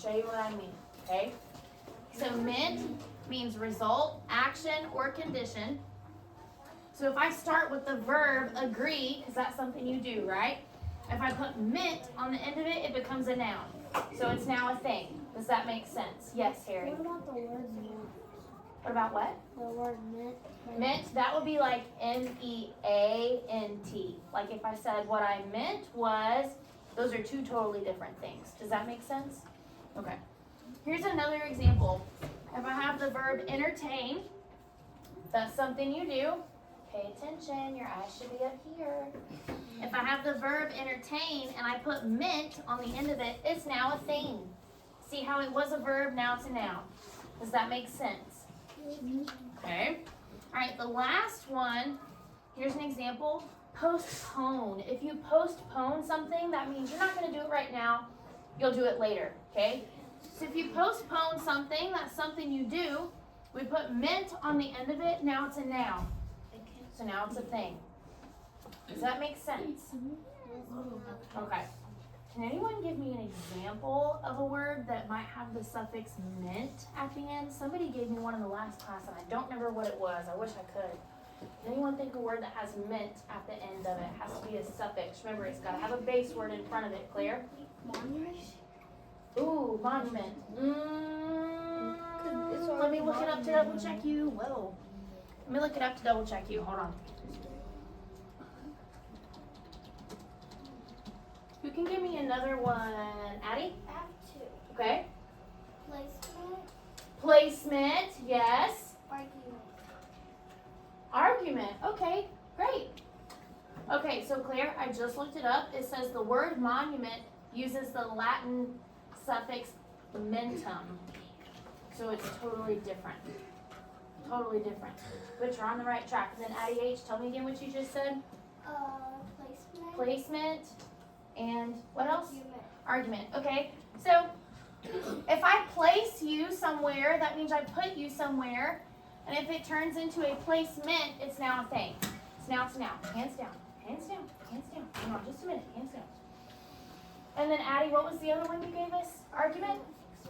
Show you what I mean, okay? So meant means result, action, or condition. So if I start with the verb agree, because that's something you do, right? If I put meant on the end of it, it becomes a noun. So it's now a thing. Does that make sense? Yes, Harry. What about the word meant? What about what? The word meant. Meant, that would be like M-E-A-N-T. Like if I said what I meant was, those are two totally different things. Does that make sense? Okay. Here's another example. If I have the verb entertain, that's something you do. Pay attention, your eyes should be up here. If I have the verb entertain and I put meant on the end of it, it's now a thing. See how it was a verb, now it's a noun. Does that make sense? Okay. All right, the last one, here's an example. Postpone. If you postpone something, that means you're not going to do it right now. You'll do it later, okay? So if you postpone something, that's something you do. We put meant on the end of it, now it's a noun. So now it's a thing. Does that make sense? Okay. Can anyone give me an example of a word that might have the suffix meant at the end? Somebody gave me one in the last class and I don't remember what it was. I wish I could. Can anyone think of a word that has meant at the end of it? It has to be a suffix. Remember, it's got to have a base word in front of it. Claire? Monument? Ooh, monument. Let me look it up to double check you. Whoa. Let me look it up to double check you. Hold on. Who can give me another one? Addie? I have two. Okay. Placement. Placement, yes. Argument. Argument, okay, great. Okay, so Claire, I just looked it up. It says the word monument uses the Latin suffix mentum. So it's totally different. Totally different. But you're on the right track. And then Addie H, tell me again what you just said. Placement. Placement. And what else? Argument. Argument. Okay. So if I place you somewhere, that means I put you somewhere. And if it turns into a placement, it's now a thing. It's now it's a noun. Hands down. Hands down. Hands down. Hang on just a minute. Hands down. And then Addie, what was the other one you gave us? Argument?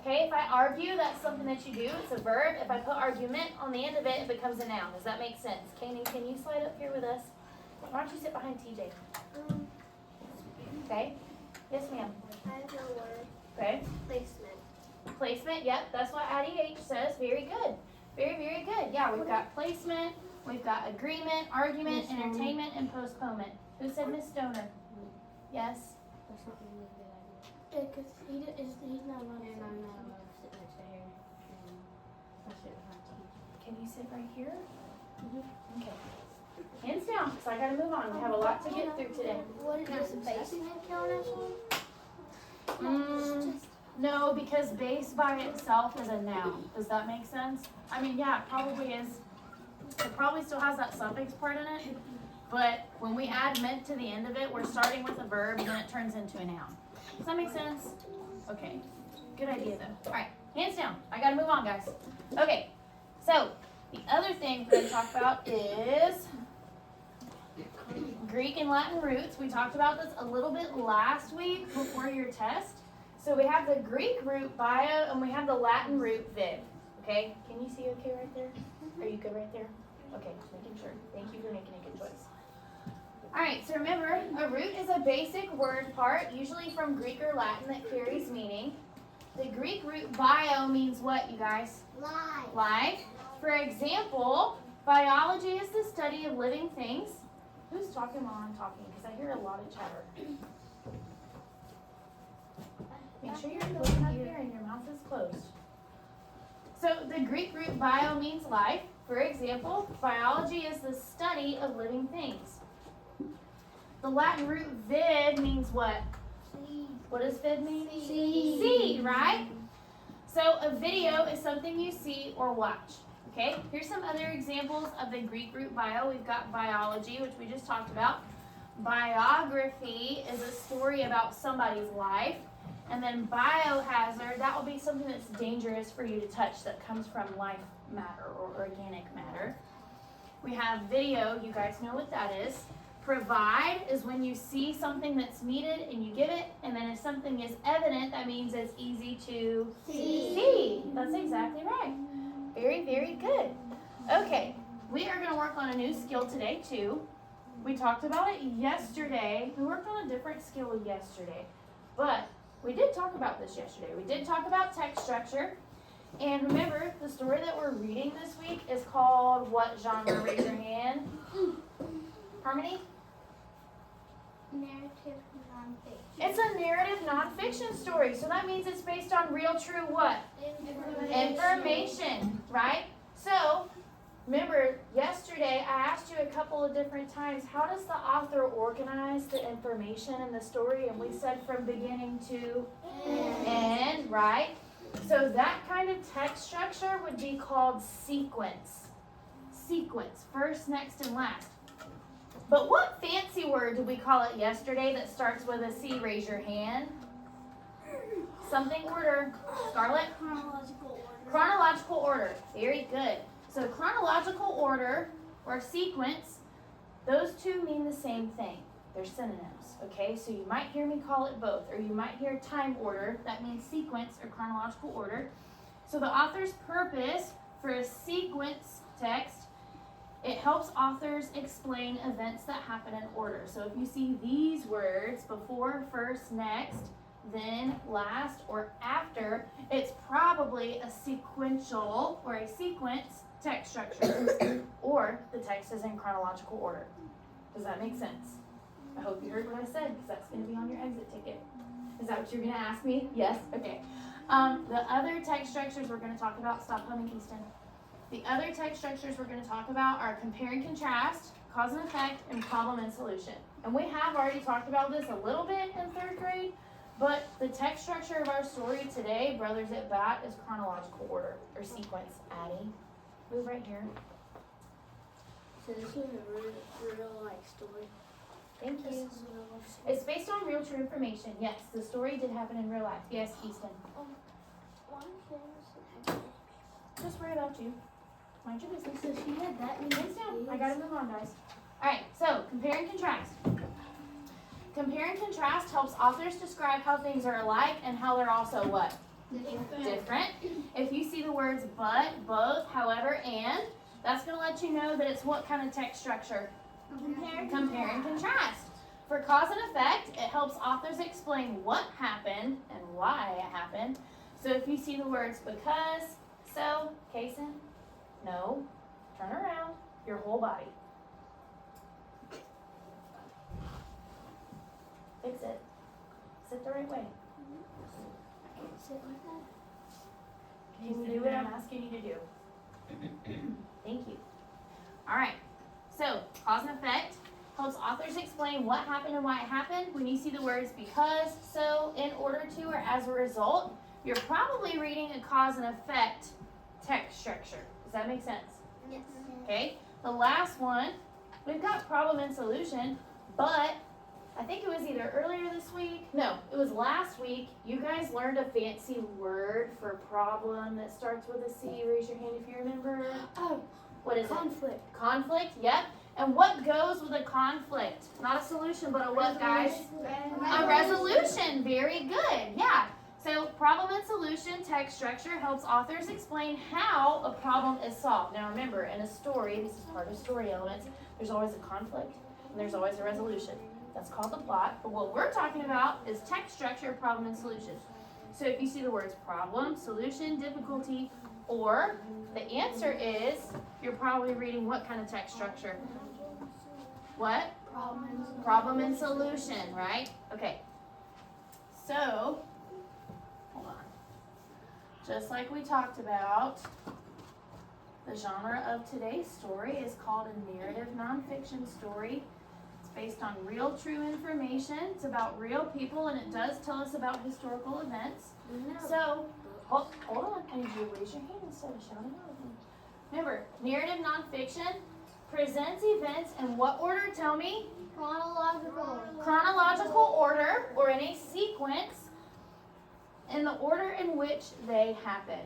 Okay, if I argue, that's something that you do. It's a verb. If I put argument on the end of it, it becomes a noun. Does that make sense? Kanan, can you slide up here with us? Why don't you sit behind TJ? Okay. Yes, ma'am. I have no word. Okay. Placement. Placement, yep, that's what Addie H says. Very good. Very, very good. Yeah, we've got placement, we've got agreement, argument, entertainment, and postponement. Who said Miss Stoner? Yes? That's not really a good idea. Because he's not allowed. And I'm not allowed to sit next to her. And I sit behind TJ. Can you sit right here? Okay. Hands down, because I got to move on. We have a lot to get through today. What does basement count as one? No, because base by itself is a noun. Does that make sense? I mean, yeah, it probably is. It probably still has that suffix part in it. But when we add meant to the end of it, we're starting with a verb and then it turns into a noun. Does that make sense? Okay. Good idea, though. All right. Hands down. I got to move on, guys. Okay. So, the other thing we're going to talk about is Greek and Latin roots. We talked about this a little bit last week before your test. So we have the Greek root bio and we have the Latin root vid. Okay? Can you see okay right there? Are you good right there? Okay, just making sure. Thank you for making a good choice. Alright, so remember, a root is a basic word part, usually from Greek or Latin, that carries meaning. The Greek root bio means what, you guys? Live. Like, for example, biology is the study of living things. Who's talking while I'm talking? Because I hear a lot of chatter. Make sure you're looking up here and your mouth is closed. So the Greek root bio means life. For example, biology is the study of living things. The Latin root vid means what? Seed. What does vid mean? Seed. Seed, right? So a video is something you see or watch. Okay, here's some other examples of the Greek root bio. We've got biology, which we just talked about. Biography is a story about somebody's life. And then biohazard, that will be something that's dangerous for you to touch that comes from life matter or organic matter. We have video, you guys know what that is. Provide is when you see something that's needed and you give it, and then if something is evident, that means it's easy to see. That's exactly right. Very, very good. Okay, we are going to work on a new skill today too. We talked about it yesterday. We worked on a different skill yesterday, but we did talk about this yesterday. We did talk about text structure. And remember, the story that we're reading this week is called what genre? Raise your hand. Harmony? Narrative nonfiction. It's a narrative nonfiction story. So that means it's based on real, true what? Information, right? So, remember, yesterday I asked you a couple of different times, how does the author organize the information in the story? And we said from beginning to end, right? So that kind of text structure would be called sequence. Sequence, first, next, and last. But what fancy word did we call it yesterday that starts with a C? Raise your hand. Something order. Scarlett? Chronological order. Chronological order. Very good. So chronological order or sequence, those two mean the same thing. They're synonyms, okay? So you might hear me call it both, or you might hear time order. That means sequence or chronological order. So the author's purpose for a sequence text, it helps authors explain events that happen in order. So if you see these words, before, first, next, then, last, or after, it's probably a sequential or a sequence text structure, or the text is in chronological order. Does that make sense? I hope you heard what I said, because that's going to be on your exit ticket. Is that what you're going to ask me? Yes? Okay. The other text structures we're going to talk about, stop humming, Easton. The other text structures we're going to talk about are compare and contrast, cause and effect, and problem and solution. And we have already talked about this a little bit in 3rd grade, but the text structure of our story today, Brothers at Bat, is chronological order, or sequence. Addie, move right here. So this is a real like story. Thank This you. is a real life story. It's based on real true information. Yes, the story did happen in real life. Yes, Easton. Why is Just worry about you. Mind your business. So she had that many Hands down. I kids? gotta move on, guys. Alright, so compare and contrast. Compare and contrast helps authors describe how things are alike and how they're also what? Different. If you see the words but, both, however, and, that's going to let you know that it's what kind of text structure? Compare and contrast. For cause and effect, it helps authors explain what happened and why it happened. So if you see the words because, so, Kason, no, turn around, your whole body. Fix it. Sit the right way. Sit like that. Can you do what I'm asking you to do? Thank you. All right. So, cause and effect helps authors explain what happened and why it happened. When you see the words because, so, in order to, or as a result, you're probably reading a cause and effect text structure. Does that make sense? Yes. Okay. The last one, we've got problem and solution, but I think it was either earlier this week. No, it was last week. You guys learned a fancy word for problem that starts with a C. Raise your hand if you remember. Oh, What is conflict. it? Conflict, yep. And what goes with a conflict? Not a solution, but a what, guys? A resolution. Very good. Yeah. So problem and solution text structure helps authors explain how a problem is solved. Now remember, in a story, this is part of story elements, there's always a conflict and there's always a resolution. That's called the plot. But what we're talking about is text structure, problem, and solution. So if you see the words problem, solution, difficulty, or the answer is, you're probably reading what kind of text structure? What? Problem and solution, right? Okay. So, hold on. Just like we talked about, the genre of today's story is called a narrative nonfiction story. Based on real true information. It's about real people and it does tell us about historical events. So, hold on. I need you to raise your hand instead of shouting out at me. Remember, narrative nonfiction presents events in what order? Tell me. Chronological order, or in a sequence, in the order in which they happen.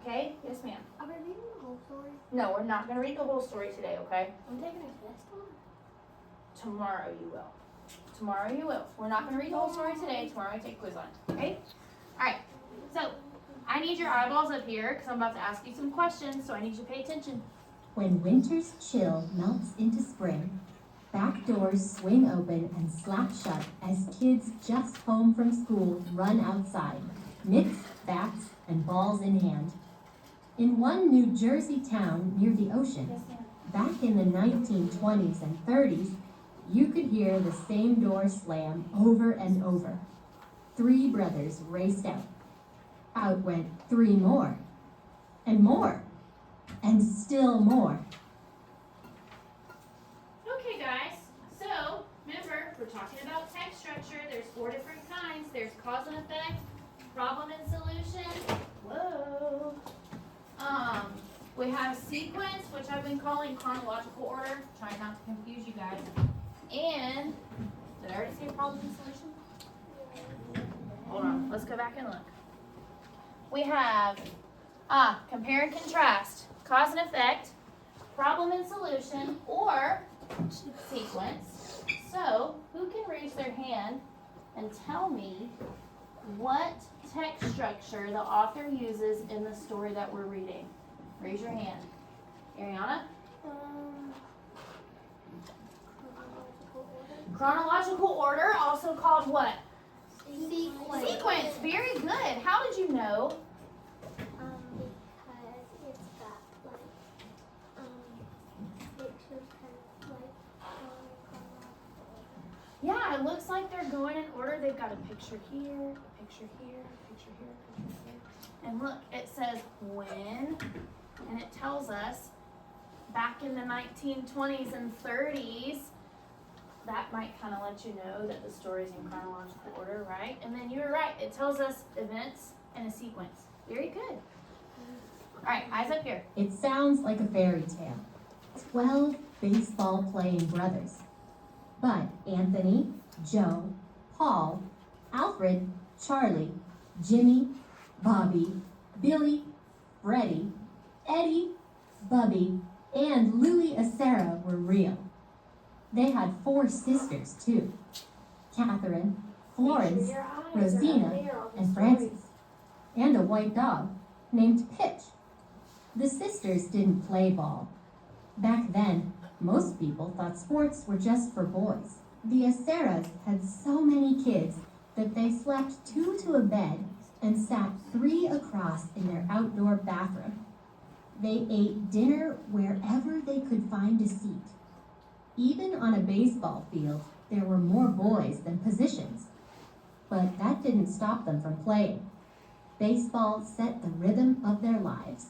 Okay? Yes, ma'am. Are we reading the whole story? No, we're not going to read the whole story today, okay? I'm taking a test on. tomorrow you will. Tomorrow you will. We're not going to read the whole story today. Tomorrow we take a quiz on it. Okay? All right. So, I need your eyeballs up here because I'm about to ask you some questions, so I need you to pay attention. When winter's chill melts into spring, back doors swing open and slap shut as kids just home from school run outside, mitts, bats, and balls in hand. In one New Jersey town near the ocean, back in the 1920s and 30s, you could hear the same door slam over and over. 3 brothers raced out. Out went 3 more, and more, and still more. Okay, guys. So, remember, we're talking about text structure. There's 4 different kinds. There's cause and effect, problem and solution. Whoa. We have sequence, which I've been calling chronological order. Trying not to confuse you guys. And, did I already say problem and solution? Hold on, let's go back and look. We have, compare and contrast, cause and effect, problem and solution, or sequence. So, who can raise their hand and tell me what text structure the author uses in the story that we're reading? Raise your hand. Ariana? Chronological order, also called what? Sequence. Sequence. Very good. How did you know? Because it's got it shows kind of Yeah, it looks like they're going in order. They've got a picture here, a picture here, a picture here, a picture here. And look, it says when, and it tells us back in the 1920s and 30s, that might kind of let you know that the story's in chronological order, right? And then you were right. It tells us events and a sequence. Very good. All right, eyes up here. It sounds like a fairy tale. 12 baseball-playing brothers. But Anthony, Joe, Paul, Alfred, Charlie, Jimmy, Bobby, Billy, Freddie, Eddie, Bubby, and Louie Acera were real. They had 4 sisters, too. Catherine, Florence, Rosina, and Frances. And a white dog named Pitch. The sisters didn't play ball. Back then, most people thought sports were just for boys. The Aceras had so many kids that they slept 2 to a bed and sat 3 across in their outdoor bathroom. They ate dinner wherever they could find a seat. Even on a baseball field, there were more boys than positions. But that didn't stop them from playing. Baseball set the rhythm of their lives.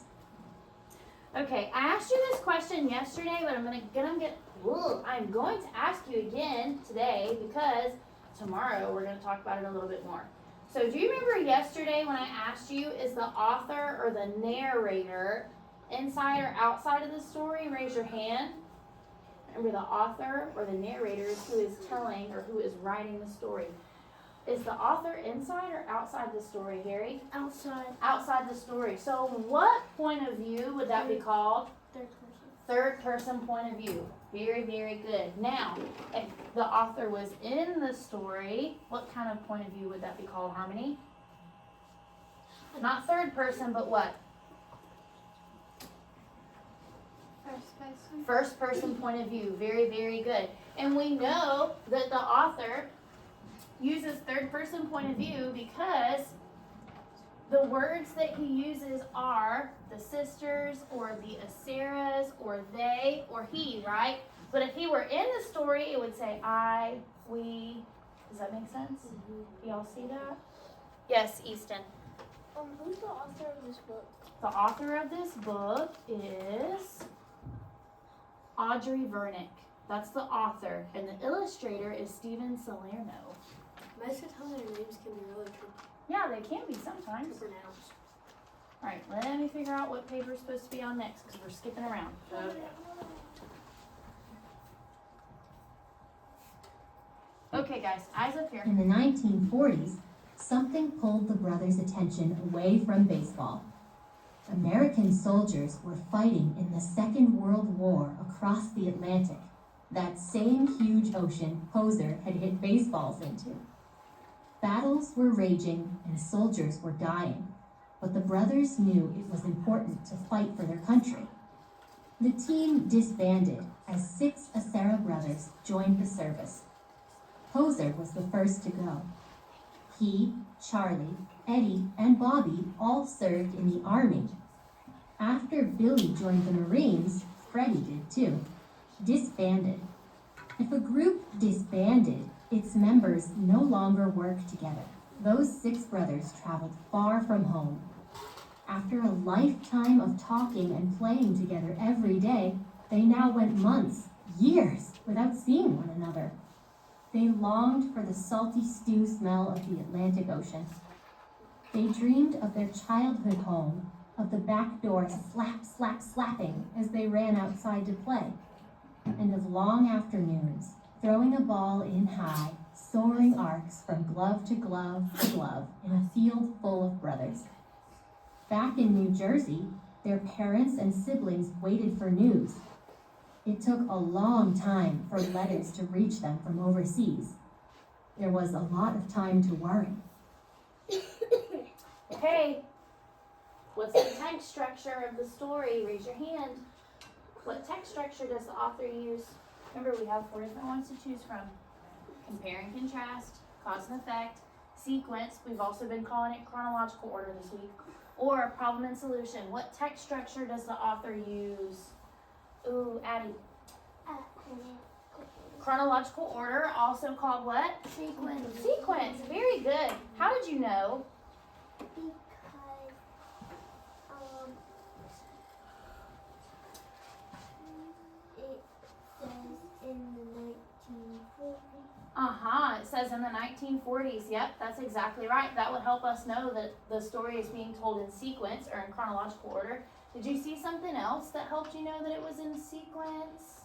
Okay, I asked you this question yesterday, but I'm going to ask you again today because tomorrow we're going to talk about it a little bit more. So do you remember yesterday when I asked you, is the author or the narrator inside or outside of the story? Raise your hand. Remember, the author or the narrator is who is telling or who is writing the story. Is the author inside or outside the story, Harry? outside. Outside the story. So what point of view would that be called? Third person. Third person point of view. Very, very good. Now, if the author was in the story, what kind of point of view would that be called, Harmony? Not third person, but what? First person. First person point of view. Very, very good. And we know that the author uses third person point of view because the words that he uses are the sisters or the Aceras or they or he, right? But if he were in the story, it would say I, we. Does that make sense? Do y'all see that? Yes, Easton. Who's the author of this book? The author of this book is Audrey Vernick. That's the author. And the illustrator is Steven Salerno. Most of the time their names can be really tricky Yeah, they can be sometimes. to pronounce. All right, let me figure out what page we're supposed to be on next because we're skipping around. Okay, guys, eyes up here. In the 1940s, something pulled the brothers' attention away from baseball. American soldiers were fighting in the Second World War across the Atlantic. that same huge ocean Poser had hit baseballs into. Battles were raging and soldiers were dying, but the brothers knew it was important to fight for their country. The team disbanded as 6 Acera brothers joined the service. Poser was the first to go. He, Charlie, Eddie, and Bobby all served in the Army. After Billy joined the Marines, Freddie did too. Disbanded. If a group disbanded, its members no longer worked together. Those 6 brothers traveled far from home. After a lifetime of talking and playing together every day, they now went months, years, without seeing one another. They longed for the salty stew smell of the Atlantic Ocean. They dreamed of their childhood home, of the back door slap, slap, slapping as they ran outside to play, and of long afternoons, throwing a ball in high, soaring arcs from glove to glove to glove in a field full of brothers. Back in New Jersey, their parents and siblings waited for news. It took a long time for letters to reach them from overseas. There was a lot of time to worry. Okay, what's the text structure of the story? Raise your hand. What text structure does the author use? Remember, we have 4 different ones to choose from. Compare and contrast, cause and effect, sequence, we've also been calling it chronological order this week, or problem and solution. What text structure does the author use? Ooh, Addie. Chronological order, also called what? Sequence. Sequence, very good. How did you know? Because it says in the 1940s. It says in the 1940s. Yep, that's exactly right. That would help us know that the story is being told in sequence or in chronological order. Did you see something else that helped you know that it was in sequence?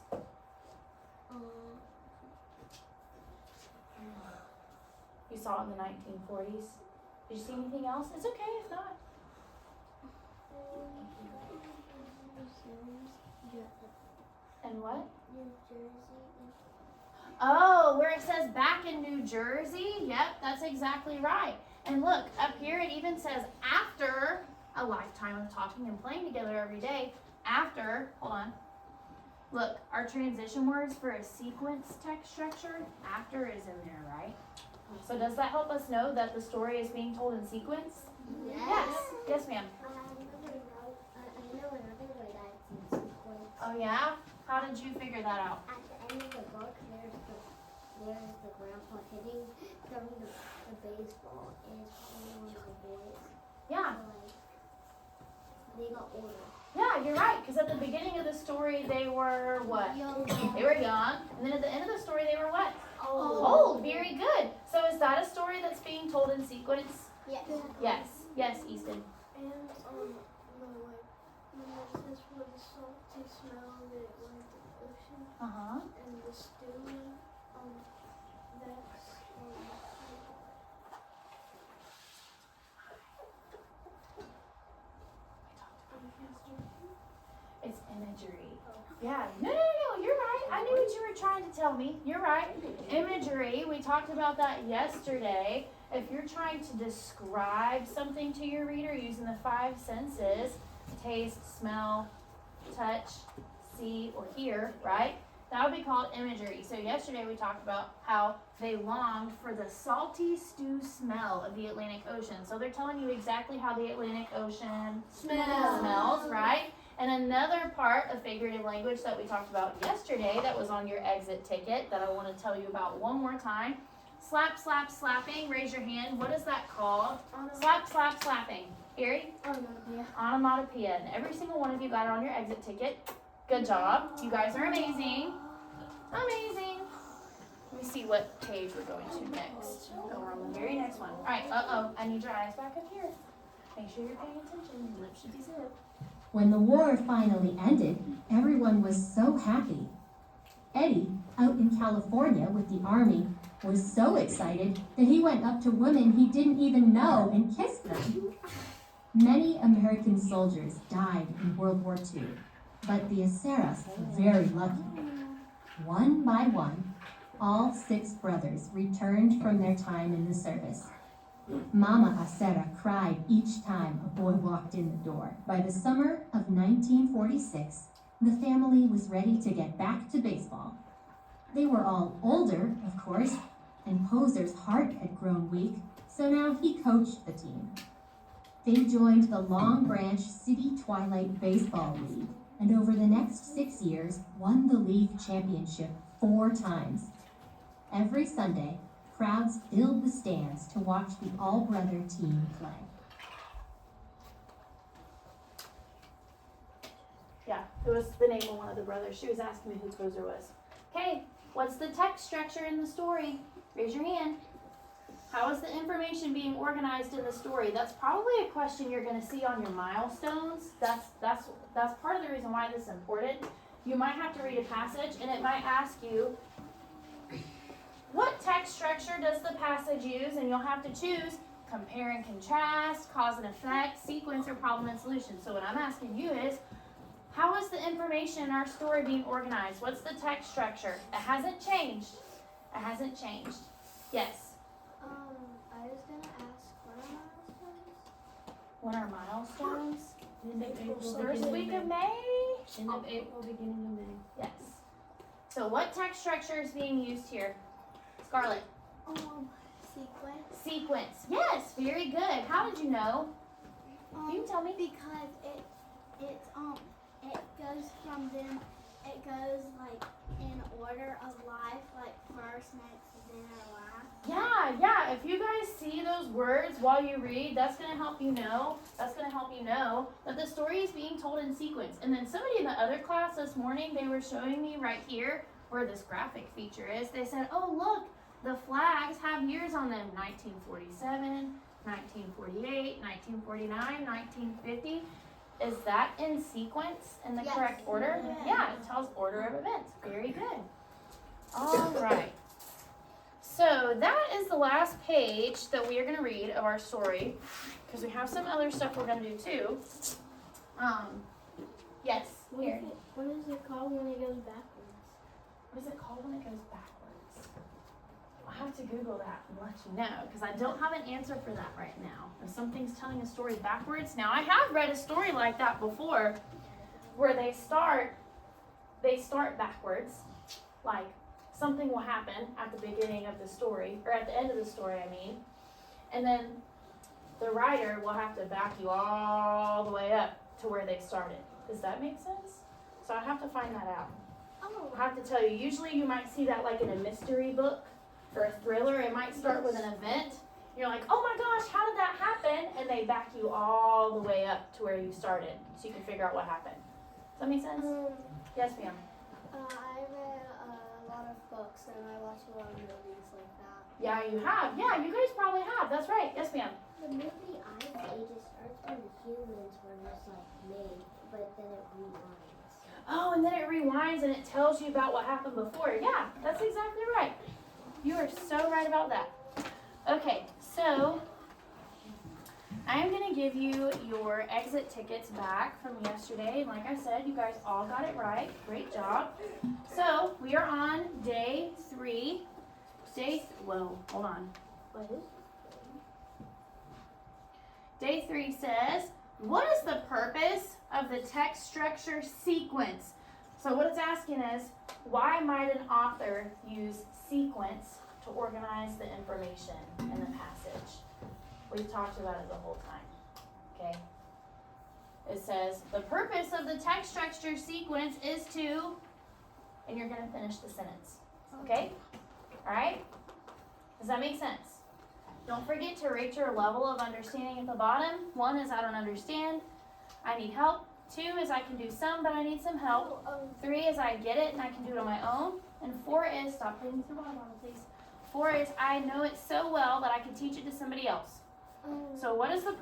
You saw it in the 1940s. Did you see anything else? It's okay if not. And what? New Jersey. Oh, where it says back in New Jersey? Yep, that's exactly right. And look, up here it even says after a lifetime of talking and playing together every day. After, hold on. Look, our transition words for a sequence text structure, after is in there, right? So does that help us know that the story is being told in sequence? Yes. Yes, ma'am. I know another way that it's in sequence. Oh, yeah? How did you figure that out? At the end of the book, there's the grandpa throwing the baseball, and it's probably one of the boys. Yeah. So, they got older. Yeah, you're right. Because at the beginning of the story, they were what? Young. They were young. And then at the end of the story, they were what? Old. Old. Very good. So is that a story that's being told in sequence? Yes. Yes. Yes, Easton. And when it says for the salty smell of the Atlantic Ocean Uh-huh. and the stew, that's It's imagery. Yeah. No, you're right. I knew what you were trying to tell me. You're right. Imagery. We talked about that yesterday. If you're trying to describe something to your reader using the 5 senses, taste, smell, touch, see, or hear, right? That would be called imagery. So yesterday we talked about how they longed for the salty stew smell of the Atlantic Ocean. So they're telling you exactly how the Atlantic Ocean smells, right? And another part of figurative language that we talked about yesterday that was on your exit ticket that I want to tell you about one more time. Slap, slap, slapping. Raise your hand. What is that called? Slap, slap, slapping. Gary? Onomatopoeia. And every single one of you got it on your exit ticket. Good job. You guys are amazing. Amazing. Let me see what page we're going to next. Oh, we're on the very next one. All right. I need your eyes back up here. Make sure you're paying attention. Your lips should be zipped. When the war finally ended, everyone was so happy. Eddie, out in California with the Army, was so excited that he went up to women he didn't even know and kissed them. Many American soldiers died in World War II, but the Aceras were very lucky. One by one, all 6 brothers returned from their time in the service. Mama Acera cried each time a boy walked in the door. By the summer of 1946, the family was ready to get back to baseball. They were all older, of course, and Poser's heart had grown weak, so now he coached the team. They joined the Long Branch City Twilight Baseball League, and over the next 6 years, won the league championship 4 times. Every Sunday, crowds filled the stands to watch the all-brother team play. Yeah, it was the name of one of the brothers. She was asking me who Poser was. Okay, what's the text structure in the story? Raise your hand. How is the information being organized in the story? That's probably a question you're going to see on your milestones. That's part of the reason why this is important. You might have to read a passage, and it might ask you, what text structure does the passage use? And you'll have to choose compare and contrast, cause and effect, sequence, or problem and solution. So what I'm asking you is, how is the information in our story being organized? What's the text structure? It hasn't changed. It hasn't changed. Yes. I was gonna ask What are milestones? End of April, First week of May? End of April, beginning of May. Yes. So what text structure is being used here? Scarlett. sequence. Sequence. Yes, very good. How did you know? You can tell me. Because it goes from them. It goes like in order of life, like first, next, then, or last. Yeah. If you guys see those words while you read, that's going to help you know. That the story is being told in sequence. And then somebody in the other class this morning, they were showing me right here where this graphic feature is. They said, oh, look, the flags have years on them. 1947, 1948, 1949, 1950. Is that in sequence in the Yes. correct order? Yeah. Yeah, it tells order of events. Very good. All right. So that is the last page that we are going to read of our story, because we have some other stuff we're going to do too. Yes, here. What is it called when it goes backwards? What is it called when it goes backwards? I'll have to Google that and let you know, because I don't have an answer for that right now. If something's telling a story backwards. Now, I have read a story like that before, where they start backwards, like something will happen at the beginning of the story, or at the end of the story, I mean, and then the writer will have to back you all the way up to where they started. Does that make sense? So I have to find that out. I have to tell you, usually you might see that like in a mystery book or a thriller. It might start with an event. You're like, oh my gosh, how did that happen? And they back you all the way up to where you started so you can figure out what happened. Does that make sense? Yes, ma'am. I read a lot of books and I watch a lot of movies like that. Yeah, you have. Yeah, you guys probably have. That's right. Yes, ma'am. The movie Ice Age starts when the humans were just like made, but then it rewinds. Oh, and then it rewinds and it tells you about what happened before. Yeah, that's exactly right. You are so right about that. Okay, so I am going to give you your exit tickets back from yesterday. And like I said, you guys all got it right. Great job. So we are on day 3. Whoa, hold on. What is? Day 3 says, what is the purpose of the text structure sequence? So what it's asking is, why might an author use sequence to organize the information in the passage? We've talked about it the whole time, okay? It says, the purpose of the text structure sequence is to, and you're gonna finish the sentence, okay? All right? Does that make sense? Don't forget to rate your level of understanding at the bottom. 1 is I don't understand, I need help. 2 is I can do some, but I need some help. 3 is I get it and I can do it on my own. And 4 is, stop putting through water bottle, please. 4 is I know it so well that I can teach it to somebody else. So what is the purpose